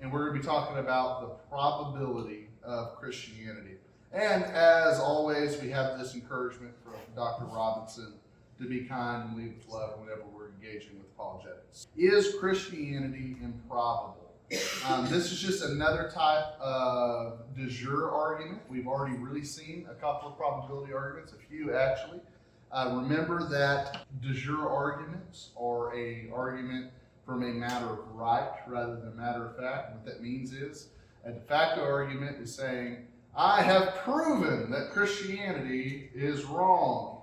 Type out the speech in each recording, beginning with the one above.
and we're going to be talking about the probability of Christianity. And as always, we have this encouragement from Dr. Robinson to be kind and lead with love whenever we're engaging with apologetics. Is Christianity improbable? This is just another type of de jure argument. We've already really seen a couple of probability arguments, a few actually. Remember that de jure arguments are an argument from a matter of right rather than a matter of fact. What that means is a de facto argument is saying, I have proven that Christianity is wrong.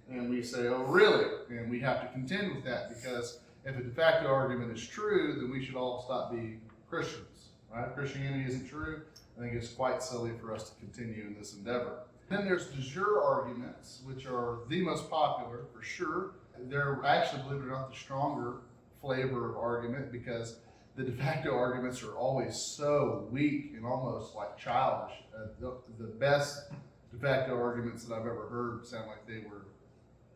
And we say, oh, really? And we have to contend with that, because if a de facto argument is true, then we should all stop being Christians, right? Christianity isn't true. I think it's quite silly for us to continue in this endeavor. Then there's de jure arguments, which are the most popular for sure. They're actually, believe it or not, the stronger flavor of argument, because the de facto arguments are always so weak and almost like childish. The best de facto arguments that I've ever heard sound like they were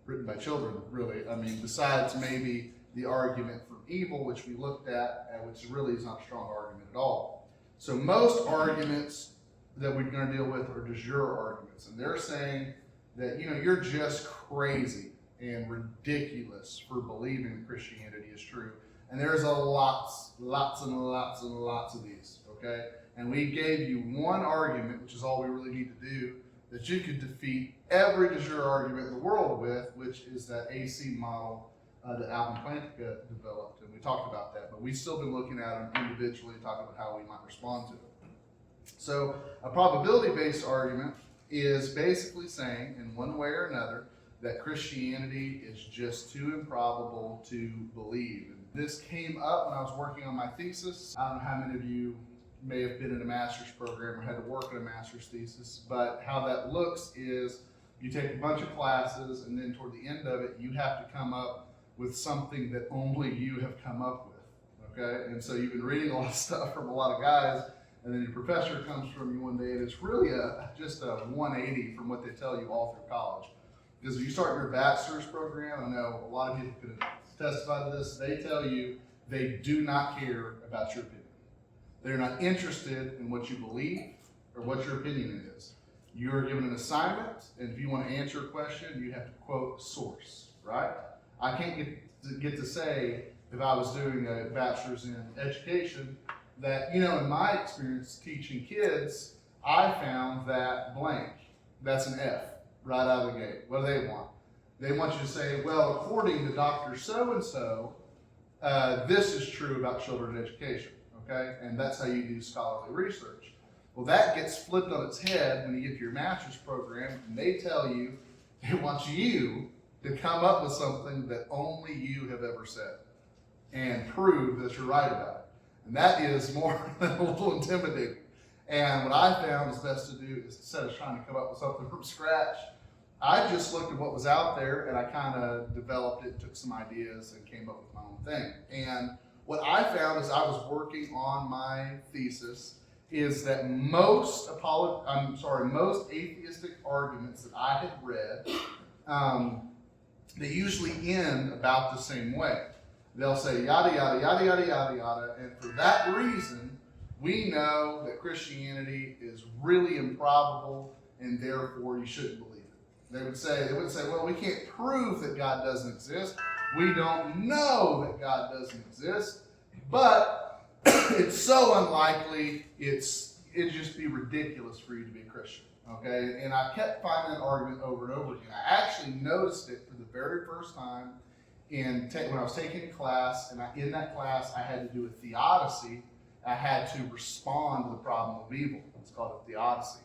written by children, really. I mean, besides maybe the argument from evil, which we looked at, which really is not a strong argument at all. So most arguments that we're going to deal with are de jure arguments, and they're saying that, you're just crazy and ridiculous for believing that Christianity is true. And there's lots and lots of these, okay? And we gave you one argument, which is all we really need to do, that you could defeat every de jure argument in the world with, which is that AC model that Alvin Plantinga developed. And we talked about that, but we've still been looking at them individually, talking about how we might respond to them. So a probability-based argument is basically saying, in one way or another, that Christianity is just too improbable to believe. And this came up when I was working on my thesis. I don't know how many of you may have been in a master's program or had to work in a master's thesis, but how that looks is you take a bunch of classes, and then toward the end of it, you have to come up with something that only you have come up with, okay? And so you've been reading a lot of stuff from a lot of guys, and then your professor comes from you one day, and it's really just a 180 from what they tell you all through college. Because if you start your bachelor's program, I know a lot of people can testify to this, they tell you they do not care about your opinion. They're not interested in what you believe or what your opinion is. You are given an assignment, and if you want to answer a question, you have to quote source, right? I can't get to say, if I was doing a bachelor's in education, that, in my experience teaching kids, I found that blank, that's an F right out of the gate. What do they want? They want you to say, well, according to Dr. So-and-so, this is true about children in education, okay? And that's how you do scholarly research. Well, that gets flipped on its head when you get to your master's program, and they tell you they want you to come up with something that only you have ever said and prove that you're right about it. And that is more than a little intimidating. And what I found is best to do is, instead of trying to come up with something from scratch, I just looked at what was out there, and I kind of developed it, took some ideas, and came up with my own thing. And what I found as I was working on my thesis is that most atheistic arguments that I had read, they usually end about the same way. They'll say yada, yada, yada, yada, yada, yada, and for that reason, we know that Christianity is really improbable, and therefore you shouldn't believe it. They would say, well, we can't prove that God doesn't exist. We don't know that God doesn't exist, but it's so unlikely, it'd just be ridiculous for you to be a Christian, okay? And I kept finding that argument over and over again. I actually noticed it for the very first time when I was taking a class, and in that class I had to do a theodicy. I had to respond to the problem of evil. It's called a theodicy.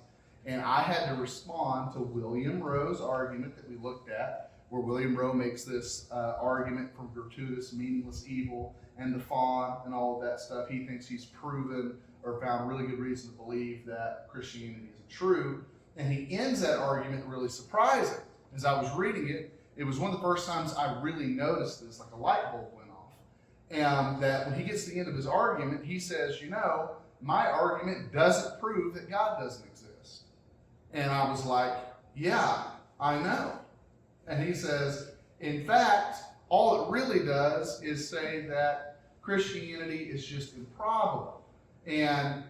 And I had to respond to William Rowe's argument that we looked at, where William Rowe makes this argument from gratuitous, meaningless evil and the fawn and all of that stuff. He thinks he's proven or found really good reason to believe that Christianity isn't true. And he ends that argument really surprising. As I was reading it, it was one of the first times I really noticed this, like a light bulb went off. And that when he gets to the end of his argument, he says, my argument doesn't prove that God doesn't exist. And I was like, yeah, I know. And he says, in fact, all it really does is say that Christianity is just improbable. And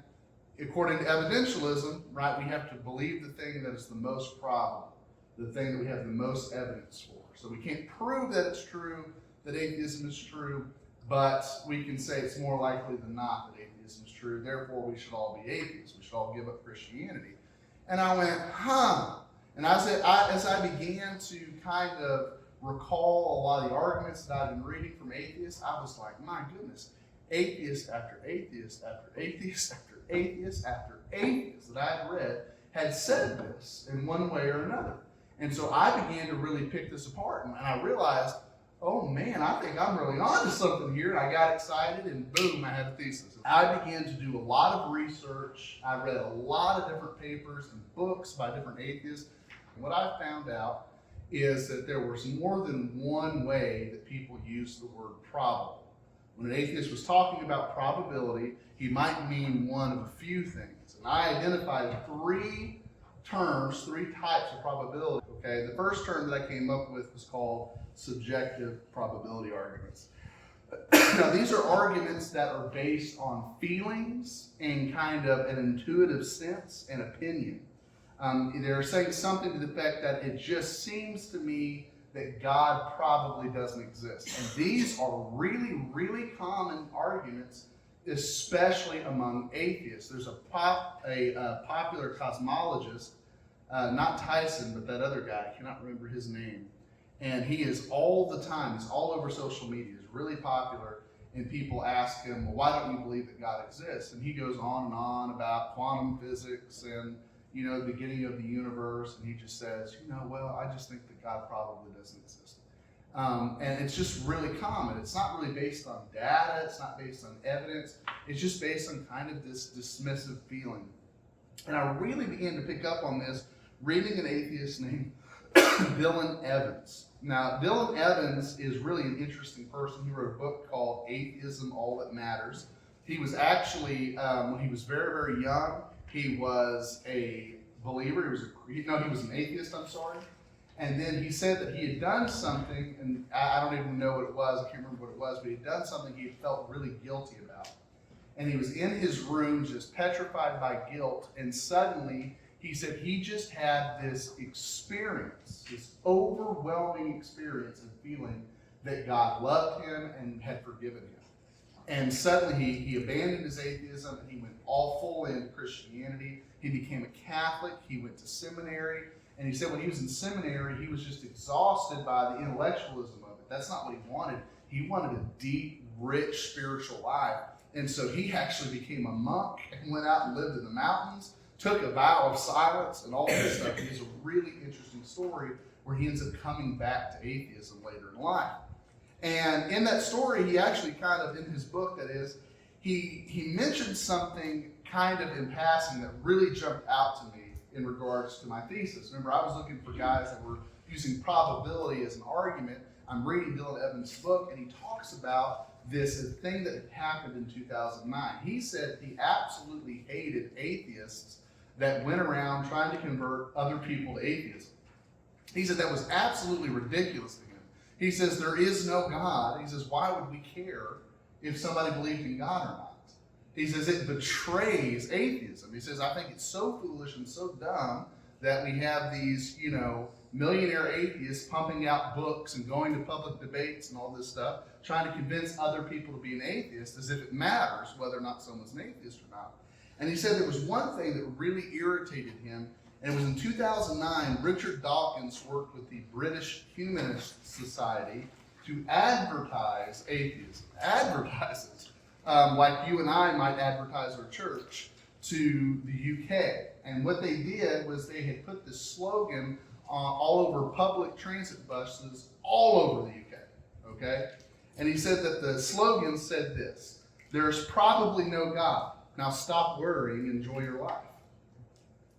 according to evidentialism, right, we have to believe the thing that is the most probable, the thing that we have the most evidence for. So we can't prove that it's true, that atheism is true, but we can say it's more likely than not that atheism is true. Therefore, we should all be atheists. We should all give up Christianity. And I went, And as I began to kind of recall a lot of the arguments that I've been reading from atheists, I was like, my goodness, atheist after atheist after atheist after atheist after atheist that I've read had said this in one way or another. And so I began to really pick this apart, and I realized, oh man, I think I'm really onto something here. And I got excited, and boom, I had a thesis. I began to do a lot of research. I read a lot of different papers and books by different atheists. And what I found out is that there was more than one way that people used the word probable. When an atheist was talking about probability, he might mean one of a few things. And I identified three types of probability. Okay, the first term that I came up with was called subjective probability arguments. Now, these are arguments that are based on feelings and kind of an intuitive sense and opinion. They're saying something to the effect that it just seems to me that God probably doesn't exist. And these are really, really common arguments, especially among atheists. There's a popular cosmologist, not Tyson, but that other guy, I cannot remember his name. And he is all the time, he's all over social media, he's really popular, and people ask him, well, why don't you believe that God exists? And he goes on and on about quantum physics and, the beginning of the universe, and he just says, well, I just think that God probably doesn't exist. And it's just really common. It's not really based on data, it's not based on evidence, it's just based on kind of this dismissive feeling. And I really began to pick up on this reading an atheist named Dylan Evans. Now, Dylan Evans is really an interesting person. He wrote a book called Atheism, All That Matters. He was actually, when he was very, very young, he was a believer. He was an atheist, I'm sorry. And then he said that he had done something, and I don't even know what it was. I can't remember what it was, but he had done something he felt really guilty about. And he was in his room just petrified by guilt, and suddenly he said he just had this experience, this overwhelming experience of feeling that God loved him and had forgiven him. And suddenly he abandoned his atheism and he went all full into Christianity. He became a Catholic. He went to seminary. And he said when he was in seminary, he was just exhausted by the intellectualism of it. That's not what he wanted. He wanted a deep, rich spiritual life. And so he actually became a monk and went out and lived in the mountains, took a vow of silence and all this stuff. And it's a really interesting story where he ends up coming back to atheism later in life. And in that story, he actually kind of, in his book that is, he mentioned something kind of in passing that really jumped out to me in regards to my thesis. Remember, I was looking for guys that were using probability as an argument. I'm reading Dylan Evans' book, and he talks about this thing that had happened in 2009. He said he absolutely hated atheists that went around trying to convert other people to atheism. He said that was absolutely ridiculous to him. He says, there is no God. He says, why would we care if somebody believed in God or not? He says, it betrays atheism. He says, I think it's so foolish and so dumb that we have these, millionaire atheists pumping out books and going to public debates and all this stuff, trying to convince other people to be an atheist as if it matters whether or not someone's an atheist or not. And he said there was one thing that really irritated him, and it was in 2009, Richard Dawkins worked with the British Humanist Society to advertise atheism. Advertise it. Like you and I might advertise our church to the UK. And what they did was they had put this slogan all over public transit buses all over the UK. Okay? And he said that the slogan said this: there's probably no God. Now stop worrying, enjoy your life.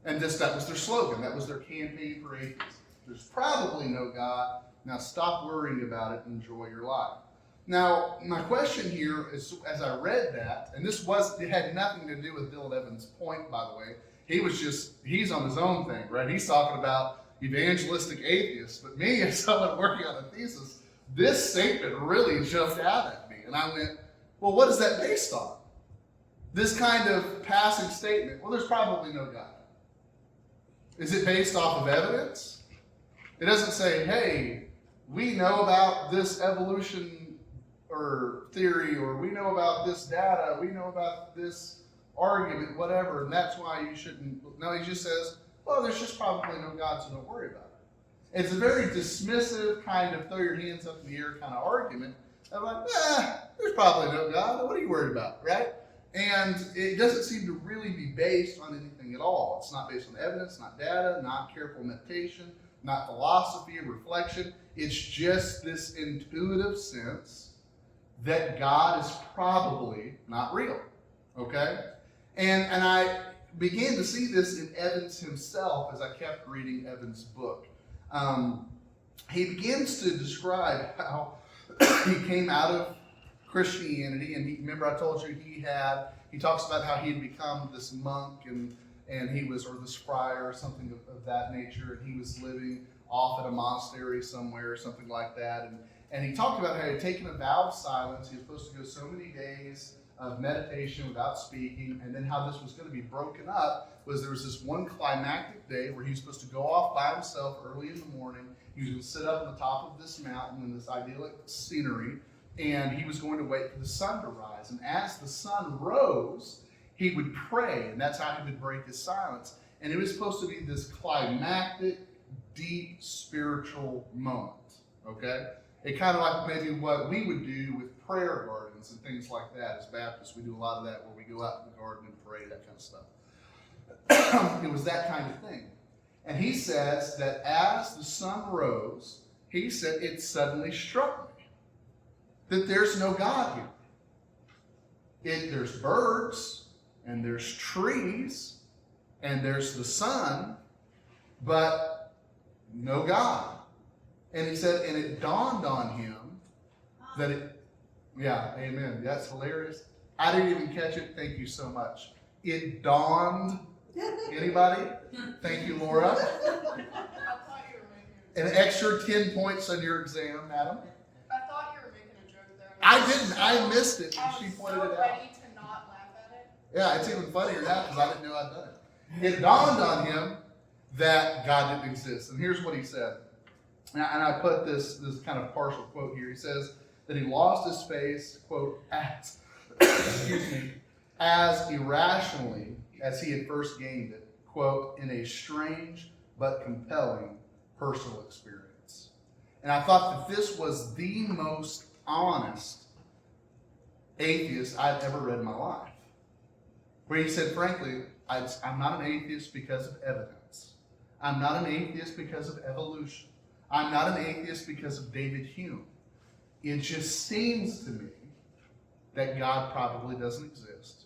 And that was their slogan. That was their campaign for atheism. There's probably no God. Now stop worrying about it, enjoy your life. Now, my question here is, as I read that, and it had nothing to do with Bill Evans' point, by the way. He's on his own thing, right? He's talking about evangelistic atheists. But me, as someone working on a thesis, this statement really jumped out at me. And I went, well, what is that based on? this kind of passing statement, well, there's probably no God. Is it based off of evidence? It doesn't say, hey, we know about this evolution or theory, or we know about this data, we know about this argument, whatever, and that's why you shouldn't. No, he just says, well, there's just probably no God, so don't worry about it. It's a very dismissive kind of throw your hands up in the air kind of argument. I'm like, there's probably no God. What are you worried about, right? And it doesn't seem to really be based on anything at all. It's not based on evidence, not data, not careful meditation, not philosophy or reflection. It's just this intuitive sense that God is probably not real, okay? And I began to see this in Evans himself as I kept reading Evans' book. He begins to describe how he came out of Christianity, and remember I told you he talks about how he had become this monk and he was, or this friar or something of that nature, and he was living off at a monastery somewhere or something like that, and he talked about how he had taken a vow of silence. He was supposed to go so many days of meditation without speaking, and then how this was going to be broken up was there was this one climactic day where he was supposed to go off by himself early in the morning. He was going to sit up on the top of this mountain in this idyllic scenery, and he was going to wait for the sun to rise. And as the sun rose, he would pray, and that's how he would break his silence. And it was supposed to be this climactic, deep spiritual moment, okay? It kind of like maybe what we would do with prayer gardens and things like that. As Baptists, we do a lot of that where we go out in the garden and pray, that kind of stuff. It was that kind of thing. And he says that as the sun rose, he said, it suddenly struck me that there's no God here. There's birds, and there's trees, and there's the sun, but no God. And he said, and it dawned on him that amen. That's hilarious. I didn't even catch it. Thank you so much. It dawned. Anybody? Thank you, Laura. An extra 10 points on your exam, madam. I thought you were making a joke there. I didn't. I missed it. She pointed it out. Ready to not laugh at it. Yeah, it's even funnier now because I didn't know I'd done it. It dawned on him that God didn't exist. And here's what he said. And I put this kind of partial quote here. He says that he lost his faith, quote, as irrationally as he had first gained it, quote, in a strange but compelling personal experience. And I thought that this was the most honest atheist I've ever read in my life. Where he said, frankly, I'm not an atheist because of evidence. I'm not an atheist because of evolution. I'm not an atheist because of David Hume. It just seems to me that God probably doesn't exist,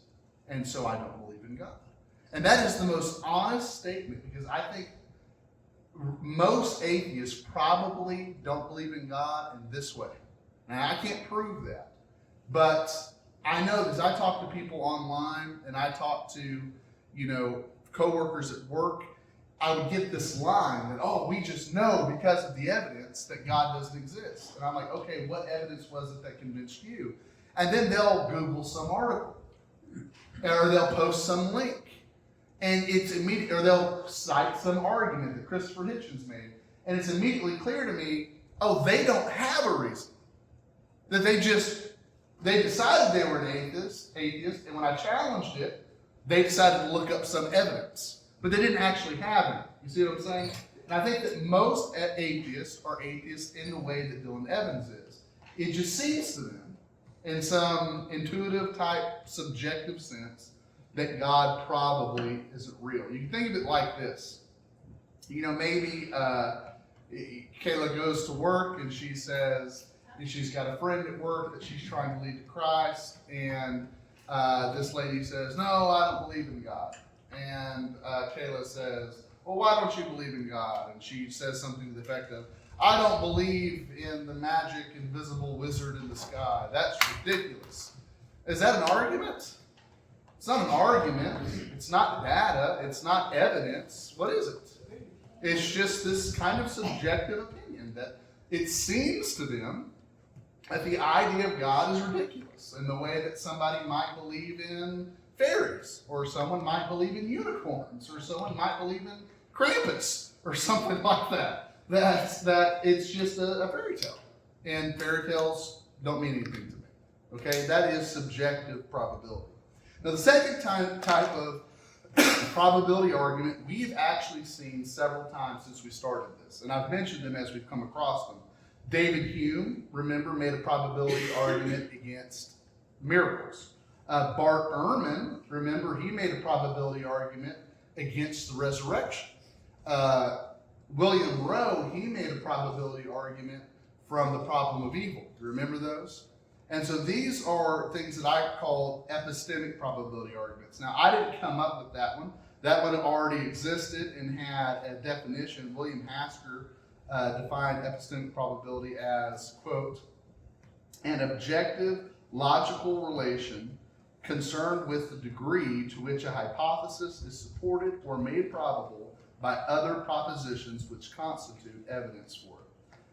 and so I don't believe in God. And that is the most honest statement, because I think most atheists probably don't believe in God in this way. Now, I can't prove that, but I know because I talk to people online and I talk to, coworkers at work. I would get this line that, we just know because of the evidence that God doesn't exist. And I'm like, okay, what evidence was it that convinced you? And then they'll Google some article, or they'll post some link. And it's immediate, or they'll cite some argument that Christopher Hitchens made. And it's immediately clear to me, they don't have a reason. That they decided they were an atheist, and when I challenged it, they decided to look up some evidence. But they didn't actually have it. You see what I'm saying? And I think that most atheists are atheists in the way that Dylan Evans is. It just seems to them, in some intuitive type, subjective sense, that God probably isn't real. You can think of it like this. Maybe Kayla goes to work and she says she's got a friend at work that she's trying to lead to Christ, and this lady says, no, I don't believe in God. And Kayla says, well, why don't you believe in God? And she says something to the effect of, I don't believe in the magic invisible wizard in the sky. That's ridiculous. Is that an argument? It's not an argument. It's not data. It's not evidence. What is it? It's just this kind of subjective opinion that it seems to them that the idea of God is ridiculous, in the way that somebody might believe in fairies, or someone might believe in unicorns, or someone might believe in Krampus, or something like that. That it's just a fairy tale. And fairy tales don't mean anything to me. Okay, that is subjective probability. Now, the second type of probability argument we've actually seen several times since we started this, and I've mentioned them as we've come across them. David Hume, remember, made a probability argument against miracles. Bart Ehrman, remember, he made a probability argument against the resurrection. William Rowe, he made a probability argument from the problem of evil. Do you remember those? And so these are things that I call epistemic probability arguments. Now, I didn't come up with that one. That one already existed and had a definition. William Hasker defined epistemic probability as, quote, an objective logical relation concerned with the degree to which a hypothesis is supported or made probable by other propositions which constitute evidence for it.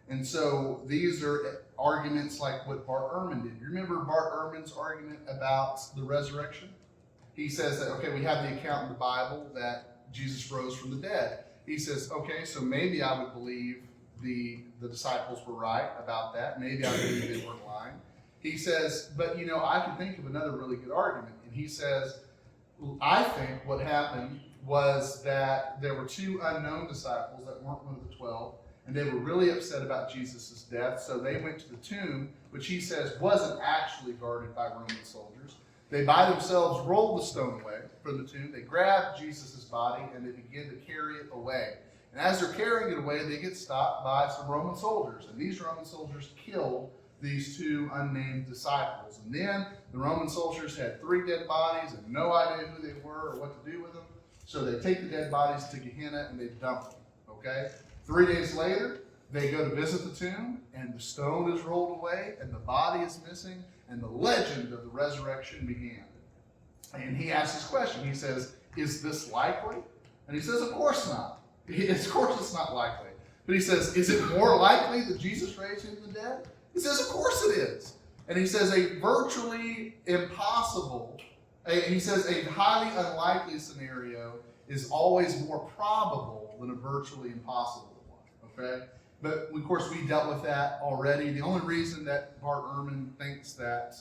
And so these are arguments like what Bart Ehrman did. You remember Bart Ehrman's argument about the resurrection? He says that, okay, we have the account in the Bible that Jesus rose from the dead. He says, okay, so maybe I would believe the disciples were right about that. Maybe I believe they weren't lying. He says, but I can think of another really good argument. And he says, I think what happened was that there were two unknown disciples that weren't one of the 12, and they were really upset about Jesus' death, so they went to the tomb, which he says wasn't actually guarded by Roman soldiers. They by themselves rolled the stone away from the tomb. They grabbed Jesus' body, and they begin to carry it away. And as they're carrying it away, they get stopped by some Roman soldiers, and these Roman soldiers killed these two unnamed disciples. And then the Roman soldiers had 3 dead bodies and no idea who they were or what to do with them. So they take the dead bodies to Gehenna and they dump them, okay? 3 days later, they go to visit the tomb, and the stone is rolled away, and the body is missing, and the legend of the resurrection began. And he asks this question. He says, is this likely? And he says, of course not. Of course it's not likely. But he says, is it more likely that Jesus raised him from the dead? He says, of course it is. And he says, a virtually impossible, he says, a highly unlikely scenario is always more probable than a virtually impossible one, okay? But, of course, we dealt with that already. The only reason that Bart Ehrman thinks that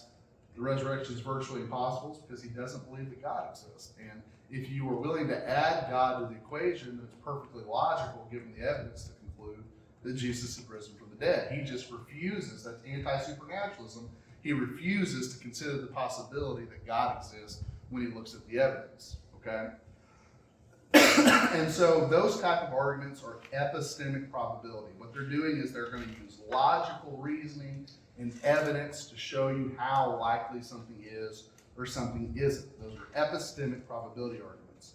the resurrection is virtually impossible is because he doesn't believe that God exists. And if you are willing to add God to the equation, it's perfectly logical, given the evidence, to conclude that Jesus had risen from the dead. He just refuses. That's anti-supernaturalism. He refuses to consider the possibility that God exists when he looks at the evidence, okay? And so those type of arguments are epistemic probability. What they're doing is they're going to use logical reasoning and evidence to show you how likely something is or something isn't. Those are epistemic probability arguments.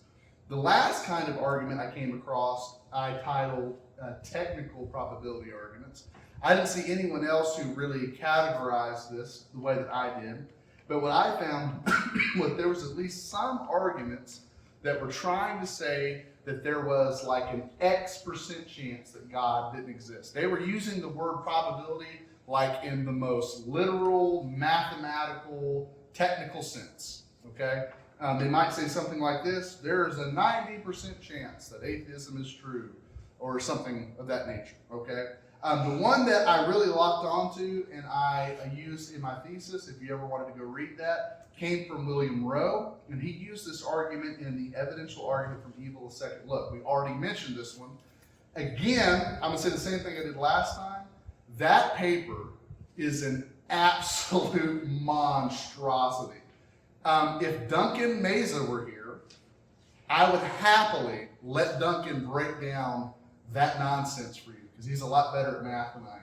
The last kind of argument I came across, I titled technical probability arguments. I didn't see anyone else who really categorized this the way that I did. But what I found was there was at least some arguments that were trying to say that there was like an X% chance that God didn't exist. They were using the word probability like in the most literal, mathematical, technical sense, okay? They might say something like this: there's a 90% chance that atheism is true, or something of that nature, okay? The one that I really locked onto and I used in my thesis, if you ever wanted to go read that, came from William Rowe, and he used this argument in the evidential argument from evil a second look. We already mentioned this one. Again, I'm going to say the same thing I did last time. That paper is an absolute monstrosity. If Duncan Meza were here, I would happily let Duncan break down that nonsense for you, because he's a lot better at math than I am.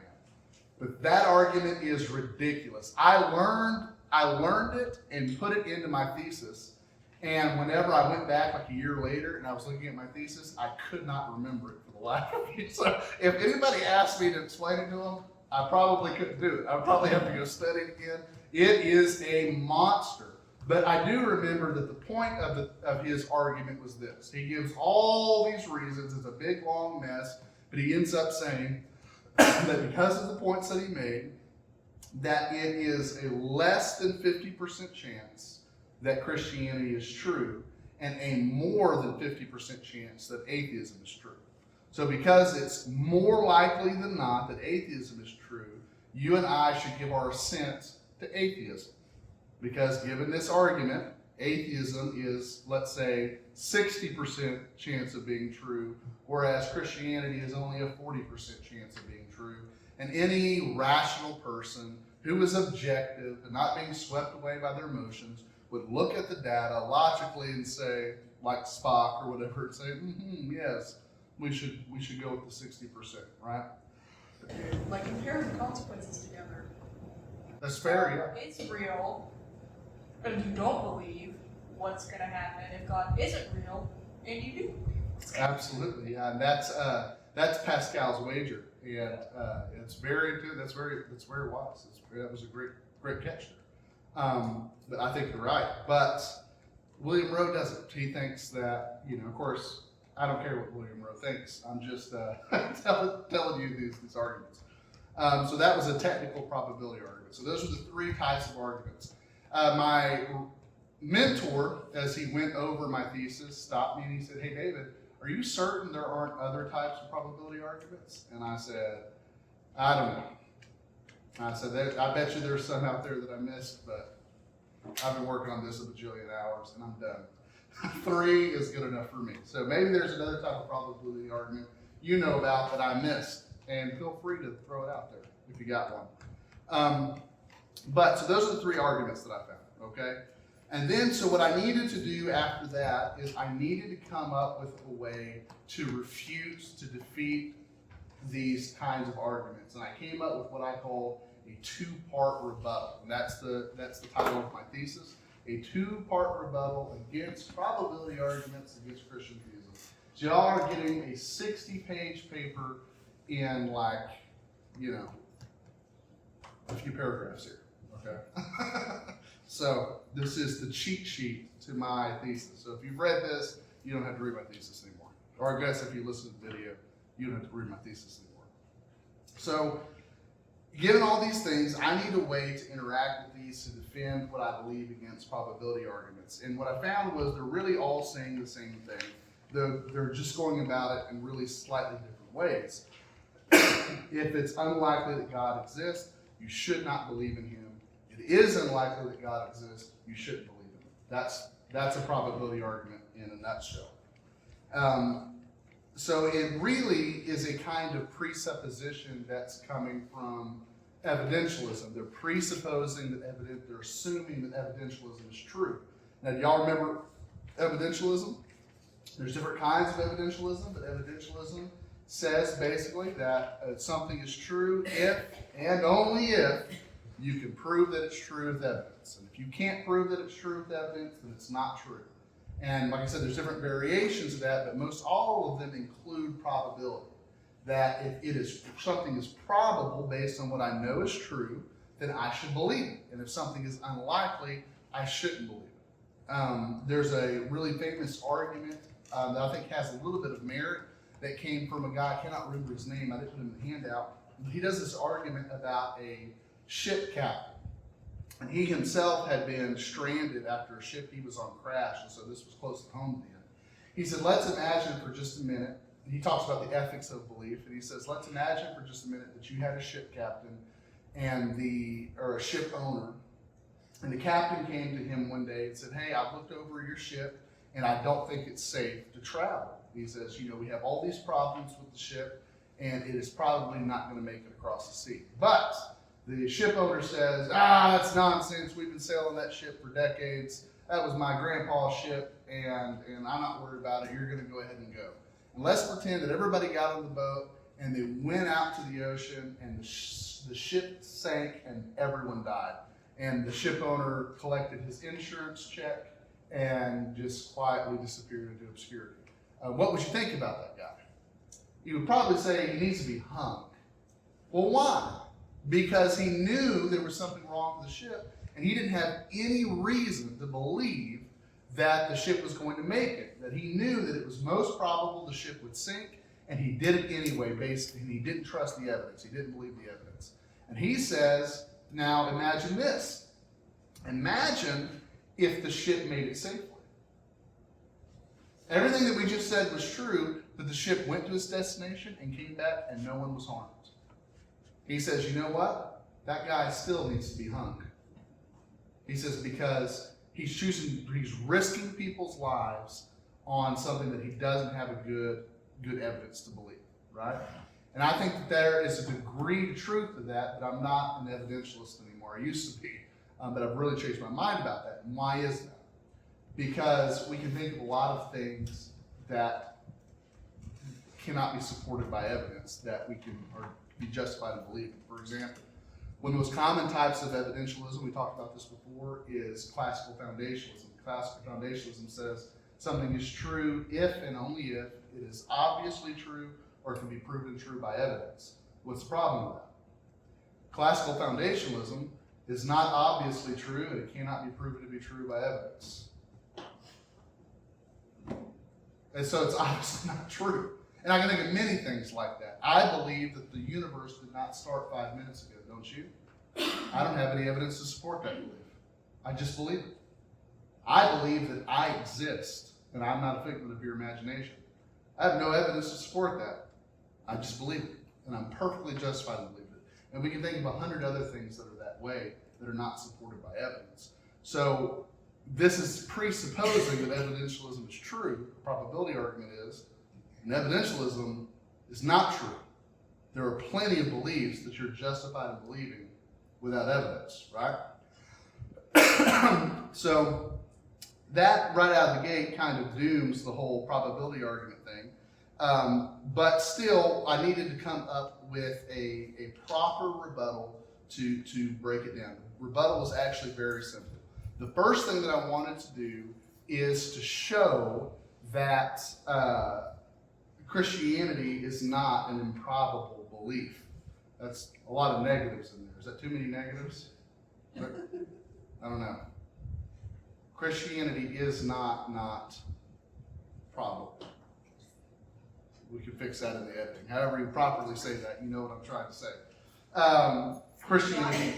But that argument is ridiculous. I learned it and put it into my thesis, and whenever I went back like a year later and I was looking at my thesis, I could not remember it for the life of me. So if anybody asked me to explain it to them, I probably couldn't do it. I'd probably have to go study it again. It is a monster. But I do remember that the point of his argument was this. He gives all these reasons. It's a big, long mess, but he ends up saying that because of the points that he made, that it is a less than 50% chance that Christianity is true and a more than 50% chance that atheism is true. So because it's more likely than not that atheism is true, you and I should give our assent to atheism. Because given this argument, atheism is, let's say, 60% chance of being true, whereas Christianity is only a 40% chance of being true. And any rational person who is objective and not being swept away by their emotions would look at the data logically and say, like Spock or whatever, and say, yes, we should go with the 60%, right? Like compare the consequences together. That's fair, yeah. It's real, but if you don't believe, what's going to happen if God isn't real and you do believe? Absolutely, yeah. And that's Pascal's wager, and it's very good. That's very wise. That was a great catch there. But I think you're right. But William Rowe doesn't. He thinks that, of course, I don't care what William Rowe thinks. I'm just telling you these arguments. So that was a technical probability argument. So those are the three types of arguments. My mentor, as he went over my thesis, stopped me and he said, "Hey, David, are you certain there aren't other types of probability arguments?" And I said, "I don't know." I said, "I bet you there's some out there that I missed, but I've been working on this a bajillion hours and I'm done. 3 is good enough for me." So maybe there's another type of probability argument you know about that I missed, and feel free to throw it out there if you got one. But so those are the 3 arguments that I found, okay? And then, so what I needed to do after that is I needed to come up with a way to refute, to defeat these kinds of arguments. And I came up with what I call a 2-part rebuttal. And that's the title of my thesis, a 2-part rebuttal against probability arguments against Christian theism. So y'all are getting a 60-page paper in a few paragraphs here, okay? So this is the cheat sheet to my thesis. So if you've read this, you don't have to read my thesis anymore. Or I guess if you listen to the video, you don't have to read my thesis anymore. So given all these things, I need a way to interact with these to defend what I believe against probability arguments. And what I found was they're really all saying the same thing. They're just going about it in really slightly different ways. If it's unlikely that God exists, you should not believe in him. It is unlikely that God exists, you shouldn't believe in him. That's a probability argument in a nutshell. So it really is a kind of presupposition that's coming from evidentialism. They're presupposing that they're assuming that evidentialism is true. Now, do y'all remember evidentialism? There's different kinds of evidentialism, but evidentialism says basically that something is true if and only if you can prove that it's true with evidence. And if you can't prove that it's true with evidence, then it's not true. And like I said, there's different variations of that, but most all of them include probability. That if something is probable based on what I know is true, then I should believe it. And if something is unlikely, I shouldn't believe it. There's a really famous argument that I think has a little bit of merit that came from a guy, I cannot remember his name, I didn't put him in the handout. But he does this argument about a ship captain. And he himself had been stranded after a ship he was on crashed, and so this was close to home then. He said, let's imagine for just a minute, and he talks about the ethics of belief, and he says, let's imagine for just a minute that you had a ship captain or a ship owner, and the captain came to him one day and said, hey, I've looked over your ship, and I don't think it's safe to travel. He says, we have all these problems with the ship, and it is probably not going to make it across the sea. But the ship owner says, that's nonsense. We've been sailing that ship for decades. That was my grandpa's ship, and I'm not worried about it. You're going to go ahead and go. And let's pretend that everybody got on the boat, and they went out to the ocean, and the ship sank, and everyone died. And the ship owner collected his insurance check and just quietly disappeared into obscurity. What would you think about that guy? You would probably say he needs to be hung. Well, why? Because he knew there was something wrong with the ship, and he didn't have any reason to believe that the ship was going to make it. That he knew that it was most probable the ship would sink, and he did it anyway, basically, and he didn't trust the evidence. He didn't believe the evidence. And he says, now imagine this. Imagine if the ship made it safely. Everything that we just said was true, that the ship went to its destination and came back and no one was harmed. He says, you know what? That guy still needs to be hung. He says because he's risking people's lives on something that he doesn't have a good evidence to believe, right? And I think that there is a degree of truth to that, but I'm not an evidentialist anymore. I used to be, but I've really changed my mind about that. And why is that? Because we can think of a lot of things that cannot be supported by evidence that we can or be justified in believing. For example, one of the most common types of evidentialism, we talked about this before, is classical foundationalism. Classical foundationalism says something is true if and only if it is obviously true or can be proven true by evidence. What's the problem with that? Classical foundationalism is not obviously true and it cannot be proven to be true by evidence. And so it's obviously not true. And I can think of many things like that. I believe that the universe did not start 5 minutes ago, don't you? I don't have any evidence to support that belief. I just believe it. I believe that I exist, and I'm not a figment of your imagination. I have no evidence to support that. I just believe it, and I'm perfectly justified in believing it. And we can think of 100 other things that are that way that are not supported by evidence. So this is presupposing that evidentialism is true. The probability argument is, and evidentialism is not true. There are plenty of beliefs that you're justified in believing without evidence, right? So that right out of the gate kind of dooms the whole probability argument thing. But still, I needed to come up with a proper rebuttal to break it down. The rebuttal was actually very simple. The first thing that I wanted to do is to show that Christianity is not an improbable belief. That's a lot of negatives in there. Is that too many negatives? I don't know. Christianity is not probable. We can fix that in the editing. However you properly say that, you know what I'm trying to say. Christianity,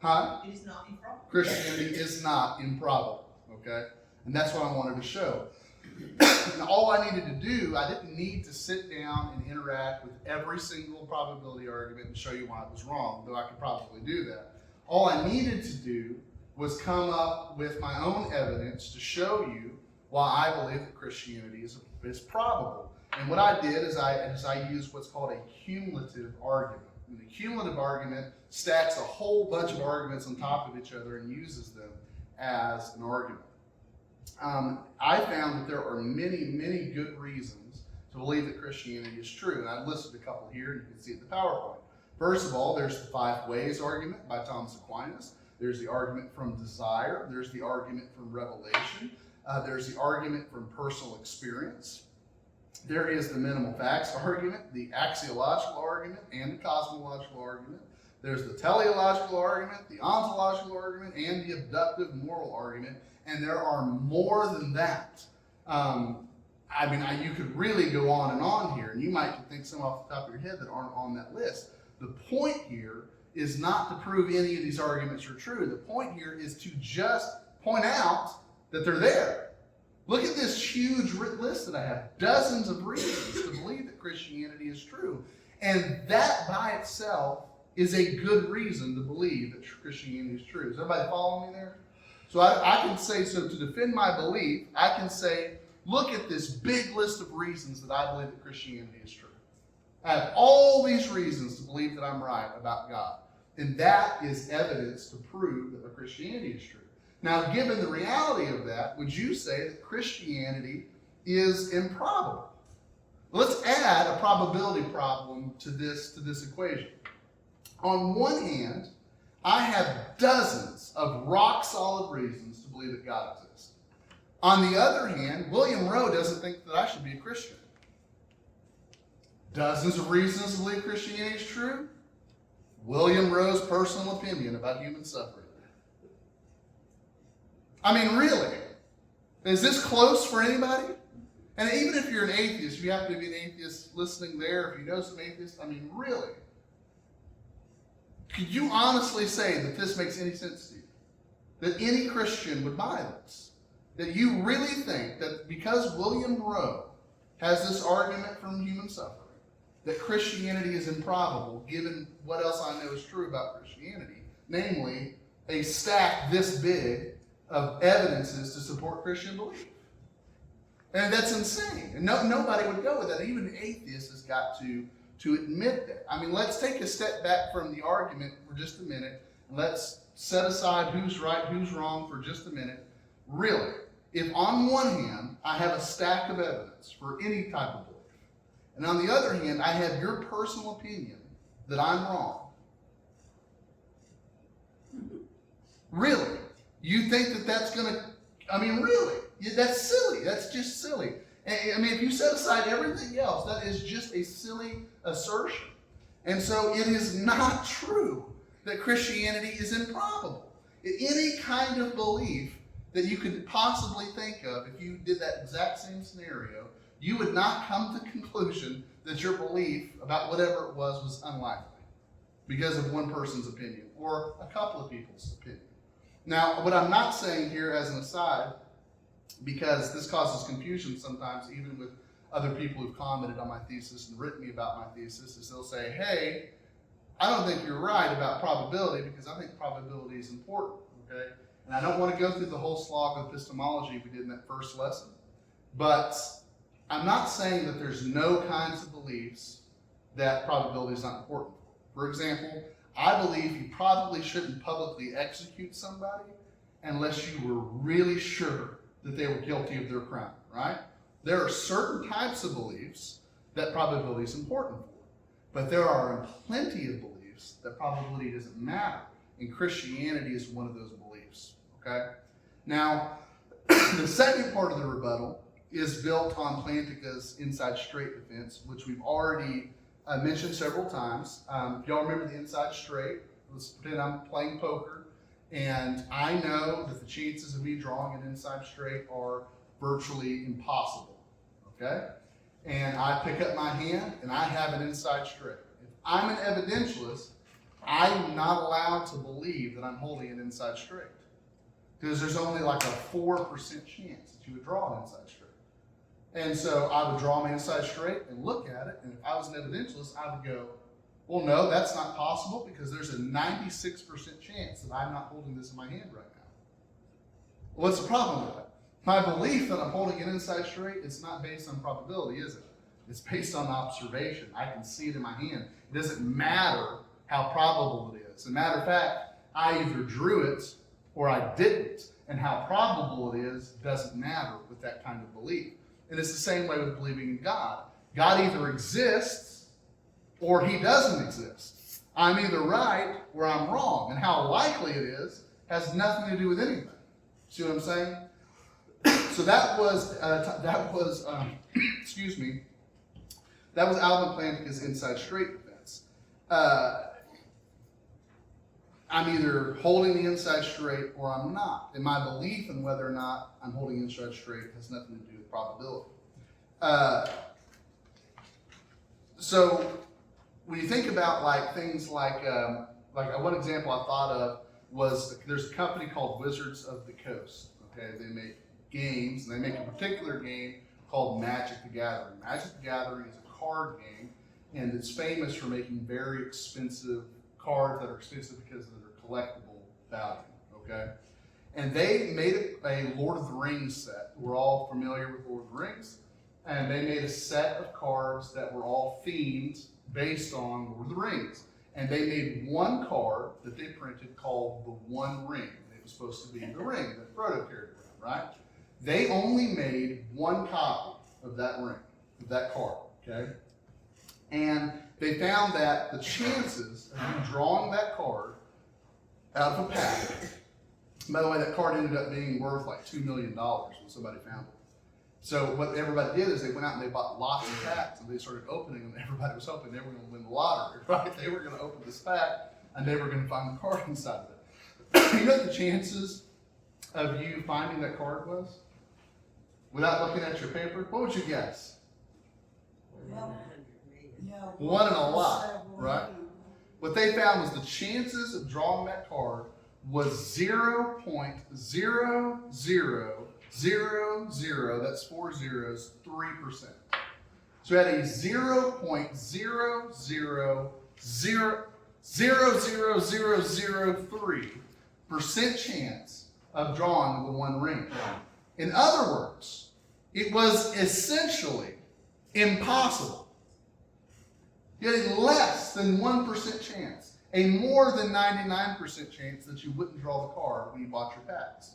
huh? It is not improbable. Christianity is not improbable, okay? And that's what I wanted to show. And all I needed to do, I didn't need to sit down and interact with every single probability argument and show you why it was wrong, though I could probably do that. All I needed to do was come up with my own evidence to show you why I believe that Christianity is probable. And what I did is I used what's called a cumulative argument. And the cumulative argument stacks a whole bunch of arguments on top of each other and uses them as an argument. I found that there are many, many good reasons to believe that Christianity is true. And I've listed a couple here, and you can see it in the PowerPoint. First of all, there's the 5 ways argument by Thomas Aquinas. There's the argument from desire. There's the argument from revelation. There's the argument from personal experience. There is the minimal facts argument, the axiological argument, and the cosmological argument. There's the teleological argument, the ontological argument, and the abductive moral argument. And there are more than that. You could really go on and on here, and you might think some off the top of your head that aren't on that list. The point here is not to prove any of these arguments are true. The point here is to just point out that they're there. Look at this huge list that I have. Dozens of reasons to believe that Christianity is true. And that by itself is a good reason to believe that Christianity is true. Is everybody following me there? So I can say, so to defend my belief, I can say, look at this big list of reasons that I believe that Christianity is true. I have all these reasons to believe that I'm right about God. And that is evidence to prove that Christianity is true. Now, given the reality of that, would you say that Christianity is improbable? Let's add a probability problem to this equation. On one hand, I have dozens of rock-solid reasons to believe that God exists. On the other hand, William Rowe doesn't think that I should be a Christian. Dozens of reasons to believe Christianity is true. William Rowe's personal opinion about human suffering. I mean, really? Is this close for anybody? And even if you're an atheist, if you happen to be an atheist listening there, if you know some atheists, I mean, really? Could you honestly say that this makes any sense to you? that any Christian would buy this. That you really think that because William Rowe has this argument from human suffering, that Christianity is improbable, given what else I know is true about Christianity, namely a stack this big of evidences to support Christian belief. And that's insane. And nobody would go with that. Even an atheist has got to admit that. I mean, let's take a step back from the argument for just a minute. Let's set aside who's right, who's wrong for just a minute. Really, if on one hand, I have a stack of evidence for any type of belief, and on the other hand, I have your personal opinion that I'm wrong, really, you think that that's going to, I mean, really, that's silly. That's just silly. I mean, if you set aside everything else, that is just a silly assertion. And so it is not true that Christianity is improbable. Any kind of belief that you could possibly think of, if you did that exact same scenario, you would not come to the conclusion that your belief about whatever it was unlikely because of one person's opinion or a couple of people's opinion. Now, what I'm not saying here as an aside, because this causes confusion sometimes, even with other people who've commented on my thesis and written me about my thesis, is they'll say, hey, I don't think you're right about probability because I think probability is important, okay? And I don't want to go through the whole slog of epistemology we did in that first lesson, but I'm not saying that there's no kinds of beliefs that probability is not important for. For example, I believe you probably shouldn't publicly execute somebody unless you were really sure that they were guilty of their crime, right? There are certain types of beliefs that probability is important for, but there are plenty of beliefs that probability doesn't matter, and Christianity is one of those beliefs, okay? Now, the second part of the rebuttal is built on Plantinga's inside straight defense, which we've already mentioned several times. If y'all remember the inside straight, let's pretend I'm playing poker, and I know that the chances of me drawing an inside straight are virtually impossible, okay? And I pick up my hand, and I have an inside straight. If I'm an evidentialist, I'm not allowed to believe that I'm holding an inside straight, because there's only like a 4% chance that you would draw an inside straight. And so I would draw my inside straight and look at it, and if I was an evidentialist, I would go, well, no, that's not possible because there's a 96% chance that I'm not holding this in my hand right now. Well, what's the problem with that? My belief that I'm holding an inside straight is not based on probability, is it? It's based on observation. I can see it in my hand. It doesn't matter how probable it is. As a matter of fact, I either drew it or I didn't. And how probable it is doesn't matter with that kind of belief. And it's the same way with believing in God. God either exists or he doesn't exist. I'm either right or I'm wrong. And how likely it is has nothing to do with anything. See what I'm saying? So that was excuse me, that was Alvin Plantinga's inside straight defense. I'm either holding the inside straight or I'm not. And my belief in whether or not I'm holding inside straight has nothing to do with probability. So when you think about like things like one example I thought of was there's a company called Wizards of the Coast. Okay, they make games, and they make a particular game called Magic the Gathering. Magic the Gathering is a card game, and it's famous for making very expensive cards that are expensive because of their collectible value. Okay, and they made a Lord of the Rings set. We're all familiar with Lord of the Rings, and they made a set of cards that were all themed based on Lord of the Rings. And they made one card that they printed called the One Ring. It was supposed to be the ring that Frodo carried around, right? They only made one copy of that ring, of that card, okay? And they found that the chances of you drawing that card out of a pack, by the way, that card ended up being worth like $2 million when somebody found it. So what everybody did is they went out and they bought lots of packs and they started opening them. Everybody was hoping they were going to win the lottery, right? They were going to open this pack and they were going to find the card inside of it. You know what the chances of you finding that card was? Without looking at your paper? What would you guess? One in a lot, right? What they found was the chances of drawing that card was 0.0000, that's 4 zeros, 3%. So it had a 0.0000003% chance of drawing the one ring. In other words, it was essentially impossible. You had a less than 1% chance, a more than 99% chance that you wouldn't draw the card when you bought your packs.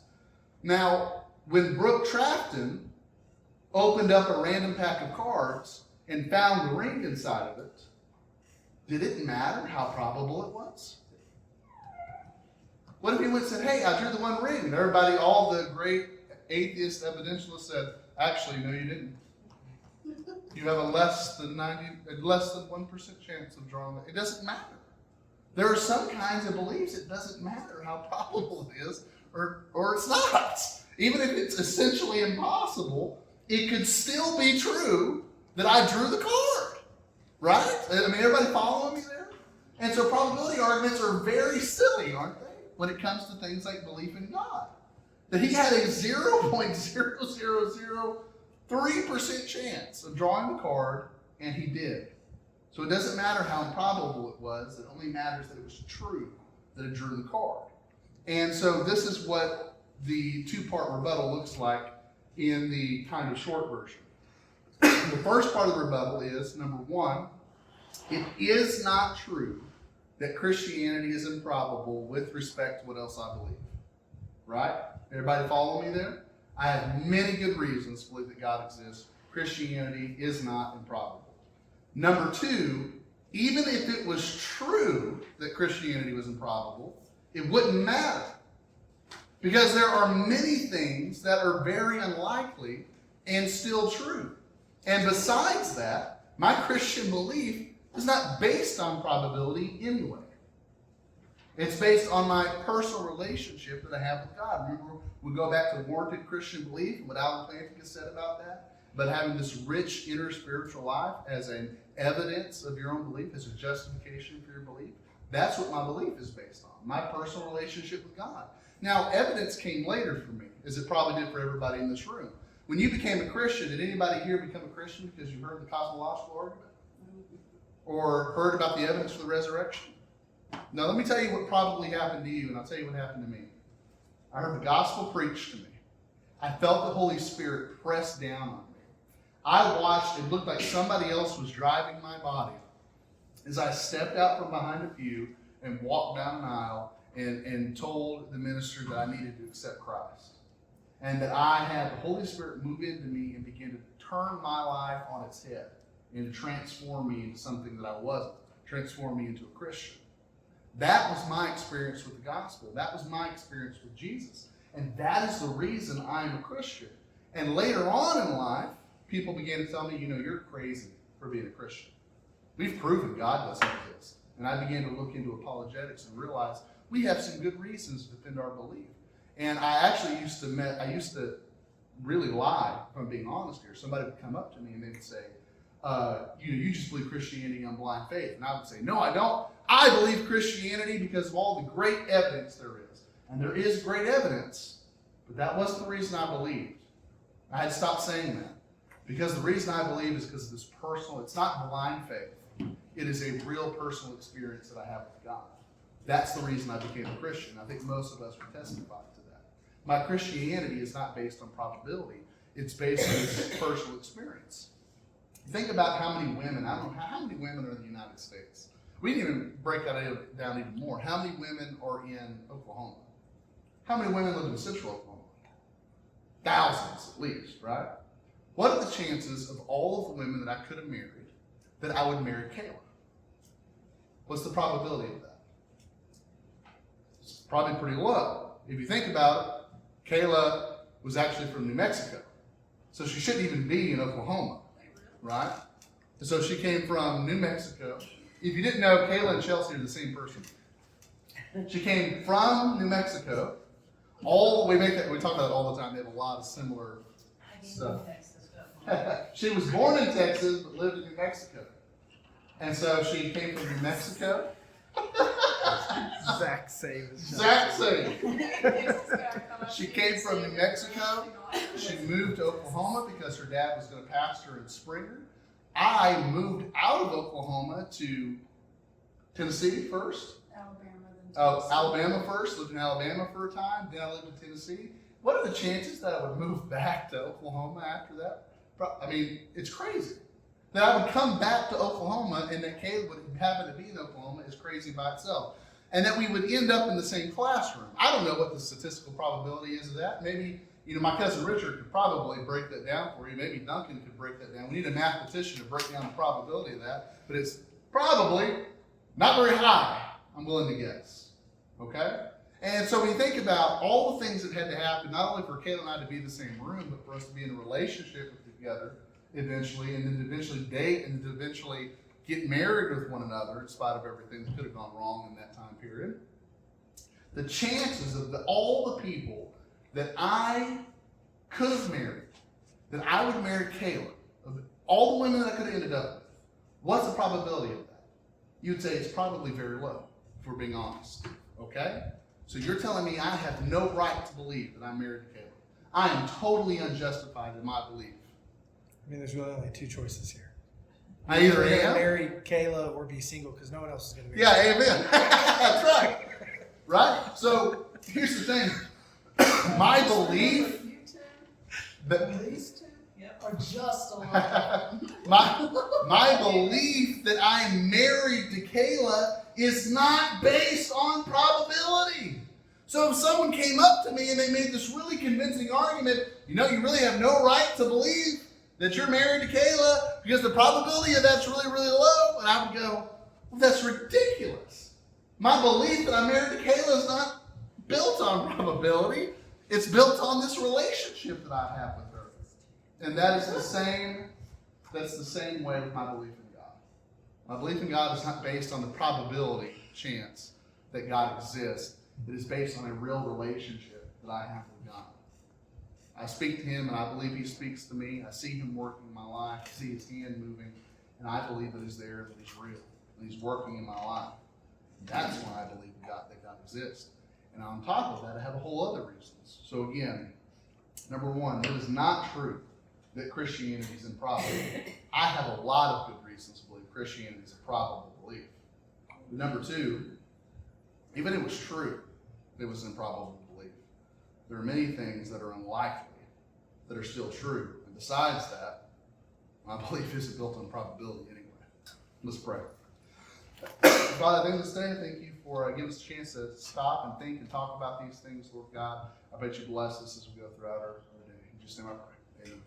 Now, when Brooke Trafton opened up a random pack of cards and found the ring inside of it, did it matter how probable it was? What if he went and said, hey, I drew the one ring, and everybody, all the great atheist evidentialists said, actually, no, you didn't. You have a less than 1% chance of drawing it. It doesn't matter. There are some kinds of beliefs it doesn't matter how probable it is or it's not. Even if it's essentially impossible, it could still be true that I drew the card. Right? I mean, everybody following me there? And so probability arguments are very silly, aren't they? When it comes to things like belief in God. That he had a 0.0003% chance of drawing the card, and he did. So it doesn't matter how improbable it was, it only matters that it was true that it drew the card. And so this is what the two-part rebuttal looks like in the kind of short version. The first part of the rebuttal is, number one, it is not true that Christianity is improbable with respect to what else I believe. Right? Everybody follow me there? I have many good reasons to believe that God exists. Christianity is not improbable. Number two, even if it was true that Christianity was improbable, it wouldn't matter. Because there are many things that are very unlikely and still true. And besides that, my Christian belief is not based on probability anyway. It's based on my personal relationship that I have with God. Remember, we go back to warranted Christian belief and what Alvin Plantinga said about that. But having this rich inner spiritual life as an evidence of your own belief, as a justification for your belief, that's what my belief is based on. My personal relationship with God. Now, evidence came later for me, as it probably did for everybody in this room. When you became a Christian, did anybody here become a Christian because you heard the cosmological argument? Or heard about the evidence for the resurrection? Now, let me tell you what probably happened to you, and I'll tell you what happened to me. I heard the gospel preached to me. I felt the Holy Spirit press down on me. I watched, it looked like somebody else was driving my body as I stepped out from behind a pew and walked down an aisle and told the minister that I needed to accept Christ. And that I had the Holy Spirit move into me and begin to turn my life on its head and transform me into something that I wasn't, transform me into a Christian. That was my experience with the gospel. That was my experience with Jesus. And that is the reason I'm a Christian. And later on in life, people began to tell me, you're crazy for being a Christian. We've proven God doesn't exist. And I began to look into apologetics and realize we have some good reasons to defend our belief. And I actually used to really lie, if I'm being honest here. Somebody would come up to me and they would say, you just believe Christianity on blind faith. And I would say, no, I don't. I believe Christianity because of all the great evidence there is. And there is great evidence, but that wasn't the reason I believed. I had to stop saying that. Because the reason I believe is because of this personal, it's not blind faith. It is a real personal experience that I have with God. That's the reason I became a Christian. I think most of us would testify to that. My Christianity is not based on probability. It's based on this personal experience. Think about how many women, I don't know, how many women are in the United States? We didn't even break that down even more. How many women are in Oklahoma? How many women live in Central Oklahoma? Thousands at least, right? What are the chances of all of the women that I could have married that I would marry Kayla? What's the probability of that? It's probably pretty low. If you think about it, Kayla was actually from New Mexico. So she shouldn't even be in Oklahoma, right? And so she came from New Mexico. If you didn't know, Kayla and Chelsea are the same person. She came from New Mexico. We talk about it all the time. They have a lot of similar stuff. She was born in Texas but lived in New Mexico. And so she came from New Mexico. Exact same as Exact same. It's gonna come up She to came you from and New say Mexico. you're She moved to Oklahoma because her dad was going to pastor in Springer. I moved out of Oklahoma to Tennessee first. Alabama, then Oh, Alabama first. Lived in Alabama for a time. Then I lived in Tennessee. What are the chances that I would move back to Oklahoma after that? I mean, it's crazy. That I would come back to Oklahoma and that Caleb would happen to be in Oklahoma is crazy by itself. And that we would end up in the same classroom. I don't know what the statistical probability is of that. Maybe, my cousin Richard could probably break that down for you. Maybe Duncan could break that down. We need a mathematician to break down the probability of that. But it's probably not very high, I'm willing to guess. Okay? And so when you think about all the things that had to happen, not only for Caleb and I to be in the same room, but for us to be in a relationship together eventually, and then to eventually date, and to eventually get married with one another in spite of everything that could have gone wrong in that time period. The chances of all the people that I could have married, that I would marry Caleb, of all the women that I could have ended up with, what's the probability of that? You'd say it's probably very low, if we're being honest. Okay? So you're telling me I have no right to believe that I'm married to Caleb. I am totally unjustified in my belief. I mean, there's really only two choices here. I either You're gonna am. marry Kayla or be single because no one else is going to marry. Yeah, amen. That's right. Right? So here's the thing. My belief You two, that these two, are just alike. my belief that I'm married to Kayla is not based on probability. So if someone came up to me and they made this really convincing argument, you really have no right to believe that you're married to Kayla because the probability of that's really, really low, and I would go, well, that's ridiculous. My belief that I'm married to Kayla is not built on probability. It's built on this relationship that I have with her. And that is the same way with my belief in God. My belief in God is not based on the probability chance that God exists. It is based on a real relationship that I have with God. I speak to him and I believe he speaks to me. I see him working in my life. I see his hand moving. And I believe that he's there, that he's real, that he's working in my life. That's why I believe that God exists. And on top of that, I have a whole other reasons. So again, number one, it is not true that Christianity is improbable. I have a lot of good reasons to believe Christianity is a probable belief. But number two, even if it was true, it was an improbable belief. There are many things that are unlikely that are still true. And besides that, my belief isn't built on probability anyway. Let's pray. Father, at the end of this day, thank you for giving us a chance to stop and think and talk about these things, Lord God. I bet you bless us as we go throughout our day. In Jesus' name I pray. Amen.